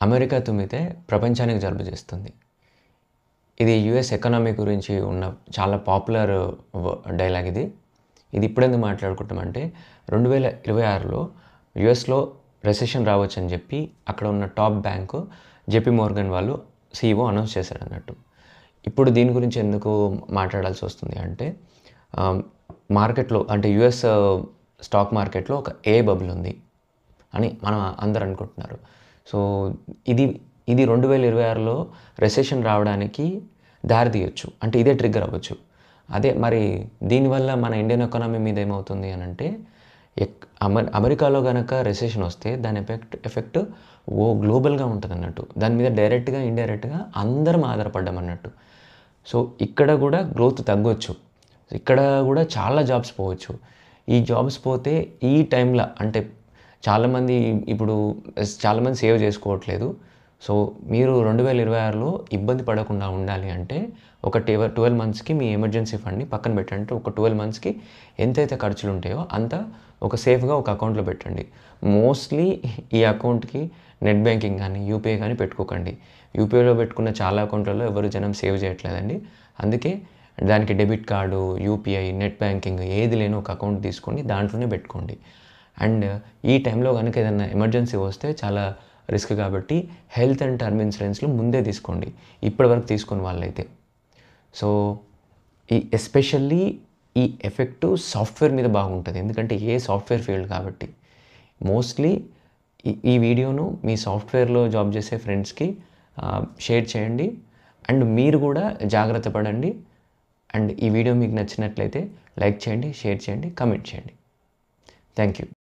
America తుమ్మితే ప్రపంచానికి జలుబు చేస్తుంది. ఇది యూఎస్ ఎకానమీ గురించి ఉన్న చాలా పాపులర్ డైలాగ్ ఇది. ఇది ఇప్పుడెందుకు మాట్లాడుకుంటామంటే 2026లో యూఎస్‌లో రెసెషన్ రావచ్చని చెప్పి అక్కడ ఉన్న టాప్ బ్యాంకు జేపీ మోర్గన్ వాళ్ళు సీఈఓ అనౌన్స్ చేశారన్నట్టు. ఇప్పుడు దీని గురించి ఎందుకు మాట్లాడాల్సి వస్తుంది అంటే మార్కెట్‌లో అంటే యూఎస్ స్టాక్ మార్కెట్‌లో ఒక బబుల్ ఉంది అని మనం అందరూ అనుకుంటున్నారు. సో ఇది 2026లో రెసెషన్ రావడానికి దారి తీయొచ్చు. అంటే ఇదే ట్రిగ్గర్ అవ్వచ్చు. అదే మరి దీనివల్ల మన ఇండియన్ ఎకానమీ మీద ఏమవుతుంది అనంటే అమెరికాలో గనక రెసెషన్ వస్తే దాని ఎఫెక్ట్ గ్లోబల్‌గా ఉంటదన్నట్టు. దాని మీద డైరెక్ట్‌గా, ఇండైరెక్ట్‌గా అందరం ఆధారపడ్డాం అన్నట్టు. సో ఇక్కడ గూడా గ్రోత్ తగ్గొచ్చు. ఇక్కడ గూడా చాలా జాబ్స్ పోవచ్చు. ఈ జాబ్స్ పోతే ఈ టైంలో అంటే చాలామంది సేవ్ చేసుకోవట్లేదు. సో మీరు 2026లో ఇబ్బంది పడకుండా ఉండాలి అంటే ఒక 12 మంత్స్‌కి మీ ఎమర్జెన్సీ ఫండ్‌ని పక్కన పెట్టండి. ఒక 12 మంత్స్‌కి ఎంతైతే ఖర్చులు ఉంటాయో అంత ఒక సేఫ్‌గా ఒక అకౌంట్‌లో పెట్టండి. మోస్ట్‌లీ ఈ అకౌంట్‌కి నెట్ బ్యాంకింగ్ గానీ, యూపీఐ గానీ పెట్టుకోకండి. యూపీఐలో పెట్టుకున్న చాలా అకౌంట్లలో ఎవరు జనం సేవ్ చేయట్లేదండి. అందుకే దానికి debit card, UPI, net banking ఏది లేని ఒక అకౌంట్ తీసుకోండి. దాంట్లోనే పెట్టుకోండి. అండ్ ఈ టైంలో గనుక ఏదైనా ఎమర్జెన్సీ వస్తే చాలా రిస్క్ కాబట్టి హెల్త్ అండ్ టర్మ్ ఇన్సూరెన్స్‌లు ముందే తీసుకోండి. ఇప్పటివరకు తీసుకున్న వాళ్ళైతే. సో ఎస్పెషల్లీ ఈ ఎఫెక్టు సాఫ్ట్‌వేర్ మీద బాగుంటది. ఎందుకంటే సాఫ్ట్‌వేర్ ఫీల్డ్ కాబట్టి. మోస్ట్‌లీ ఈ వీడియోను మీ సాఫ్ట్‌వేర్‌లో జాబ్ చేసే ఫ్రెండ్స్‌కి షేర్ చేయండి. అండ్ మీరు కూడా జాగ్రత్త పడండి. అండ్ ఈ వీడియో మీకు నచ్చినట్లయితే లైక్ చేయండి, షేర్ చేయండి, కామెంట్ చేయండి. Thank you.